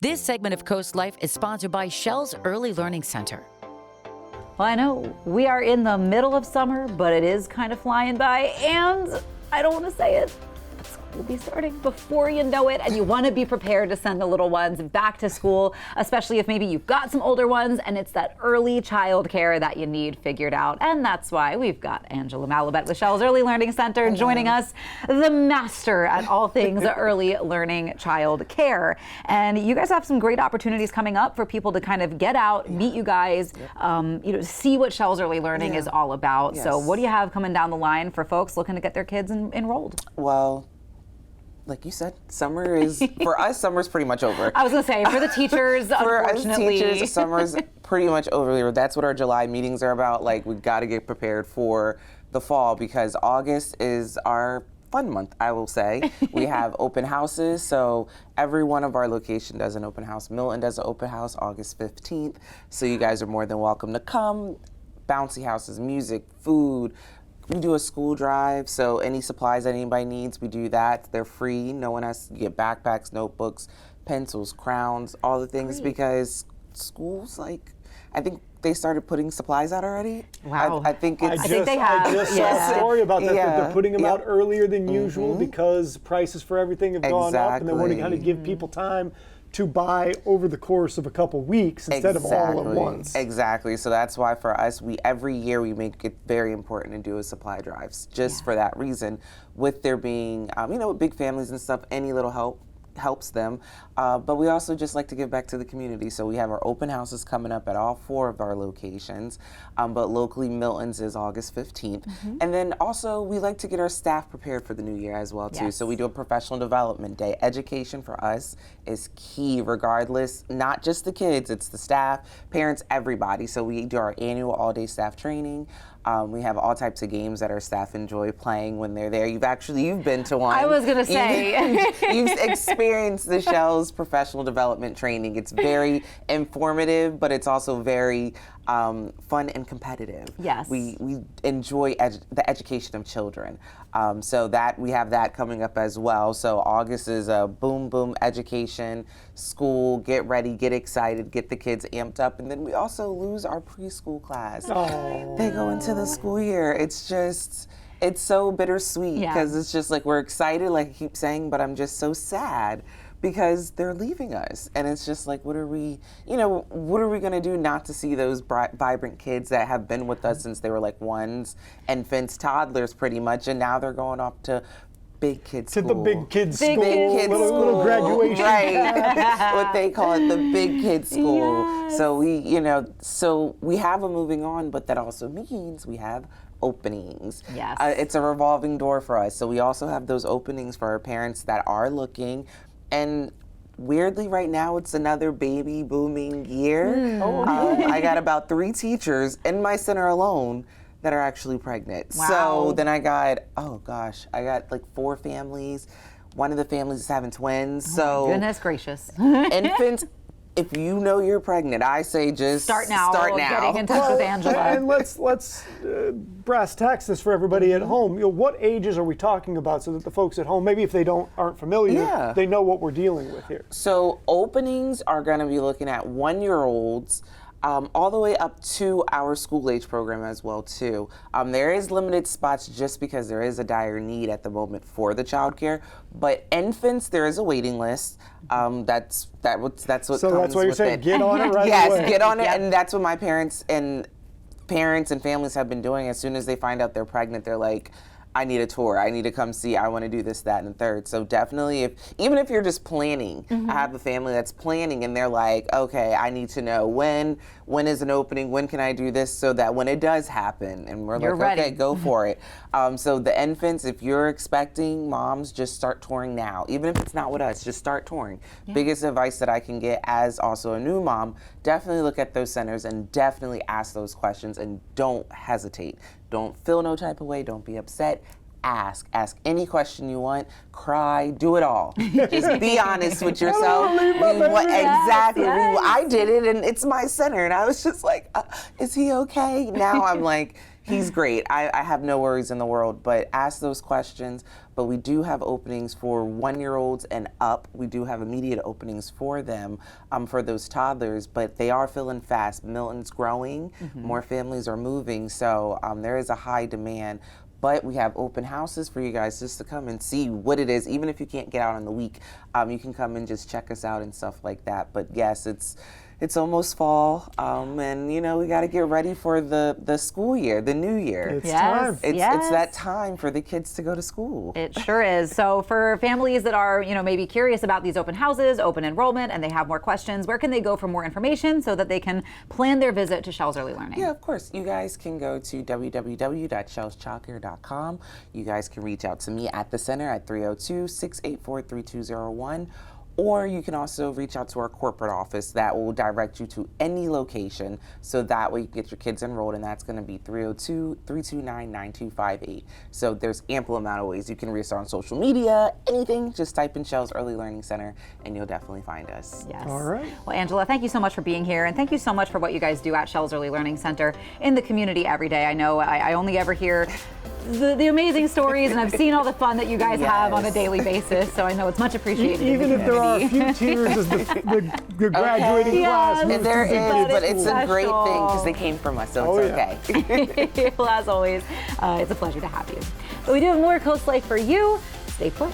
This segment of Coast Life is sponsored by Shell's Early Learning Center. Well, I know we are in the middle of summer, but it is kind of flying by, and I don't want to say it, but school will be starting before you know it, and you want to be prepared to send the little ones back to school, especially if maybe you've got some older ones and it's that early childcare that you need figured out. And that's why we've got Angela Malabet with Shell's Early Learning Center joining us, the master at all things early learning child care. And you guys have some great opportunities coming up for people to kind of get out, meet you guys, see what Shell's Early Learning is all about. Yes. So what do you have coming down the line for folks looking to get their kids enrolled? Well, like you said, summer is, for us, summer's pretty much over. I was going to say, for the teachers, For us unfortunately. teachers, summer's pretty much over. That's what our July meetings are about. Like, we got to get prepared for the fall because August is our fun month, I will say. We have open houses, so every one of our location does an open house. Milton does an open house August 15th, so you guys are more than welcome to come. Bouncy houses, music, food. We do a school drive, so any supplies that anybody needs, we do that. They're free. No one has to get backpacks, notebooks, pencils, crowns, all the things because schools, like, I think they started putting supplies out already. Wow. I think it's... I think they have. I just saw a story about that, that they're putting them out earlier than usual because prices for everything have gone up, and they want to kind of give people time to buy over the course of a couple weeks instead of all at once. Exactly. So that's why for us, every year we make it very important to do a supply drives, just for that reason. With there being, with big families and stuff, any little help helps them. But we also just like to give back to the community. So we have our open houses coming up at all 4 of our locations. But locally, Milton's is August 15th. And then also we like to get our staff prepared for the new year as well too. So we do a professional development day. Education for us is key regardless, not just the kids, it's the staff, parents, everybody. So we do our annual all-day staff training. We have all types of games that our staff enjoy playing when they're there. You've been to one. I was going to say. You've experienced the Shell's professional development training. It's very informative, but it's also very fun and competitive. Yes. We enjoy the education of children. So that we have that coming up as well. So August is a boom education, school, get ready, get excited, get the kids amped up. And then we also lose our preschool class. Oh. They go into the school year. It's so bittersweet because it's just like we're excited, like I keep saying, but I'm just so sad because they're leaving us. And it's just like, what are we going to do not to see those vibrant kids that have been with us since they were like ones, infants, toddlers pretty much, and now they're going off to big kids school. To the big kids Big school, kids little graduation. Right. What they call it, the big kids school. Yes. So we have them moving on, but that also means we have openings. Yes. It's a revolving door for us. So we also have those openings for our parents that are looking. And weirdly, right now, it's another baby booming year. I got about 3 teachers in my center alone that are actually pregnant. Wow. So then I got like 4 families. One of the families is having twins. So Goodness gracious. infants, if you know you're pregnant, I say just Start now. Getting in touch Well, with Angela. And let's brass tacks this for everybody at home. What ages are we talking about so that the folks at home, maybe if they aren't familiar, they know what we're dealing with here? So openings are going to be looking at 1-year-olds. All the way up to our school age program as well too. There is limited spots just because there is a dire need at the moment for the childcare. But infants, there is a waiting list. That's what So comes that's why you're with saying it. get on it right away. Yes, get on it, and that's what my parents and families have been doing. As soon as they find out they're pregnant, they're like, I need a tour. I need to come see. I want to do this, that, and the third. So definitely, even if you're just planning, I have a family that's planning, and they're like, okay, I need to know when is an opening, when can I do this, so that when it does happen, and we're You're like, ready. okay, go for it. So the infants, if you're expecting, moms, just start touring now. Even if it's not with us, just start touring. Biggest advice that I can get as also a new mom, definitely look at those centers and definitely ask those questions and don't hesitate. Don't feel no type of way. Don't be upset. ask any question you want, cry, do it all. Just be honest with yourself. Exactly. Yes. I did it, and it's my center, and I was just like, is he okay? Now I'm like, he's great. I have no worries in the world, but ask those questions. But we do have openings for 1-year-olds and up. We do have immediate openings for them, for those toddlers, but they are filling fast. Milton's growing, more families are moving, so there is a high demand. But we have open houses for you guys just to come and see what it is. Even if you can't get out in the week, you can come and just check us out and stuff like that. But yes, it's almost fall, and you know, we got to get ready for the school year, the new year. It's time. It's that time for the kids to go to school. It sure is. So for families that are, you know, maybe curious about these open houses, open enrollment, and they have more questions, where can they go for more information so that they can plan their visit to Shell's Early Learning? Yeah, of course. You guys can go to www.shellschildcare.com. You guys can reach out to me at the center at 302-684-3201. Or you can also reach out to our corporate office that will direct you to any location, so that way you can get your kids enrolled, and that's going to be 302-329-9258. So there's ample amount of ways. You can reach us on social media, anything, just type in Shell's Early Learning Center and you'll definitely find us. Yes. All right. Well, Angela, thank you so much for being here, and thank you so much for what you guys do at Shell's Early Learning Center in the community every day. I know I only ever hear the amazing stories, and I've seen all the fun that you guys have on a daily basis, so I know it's much appreciated. Even if there are a few tears as the graduating class. And there is, but it's a great special. thing because they came from us, so it's okay. Well, as always, it's a pleasure to have you. But we do have more Coast Life for you. Stay put.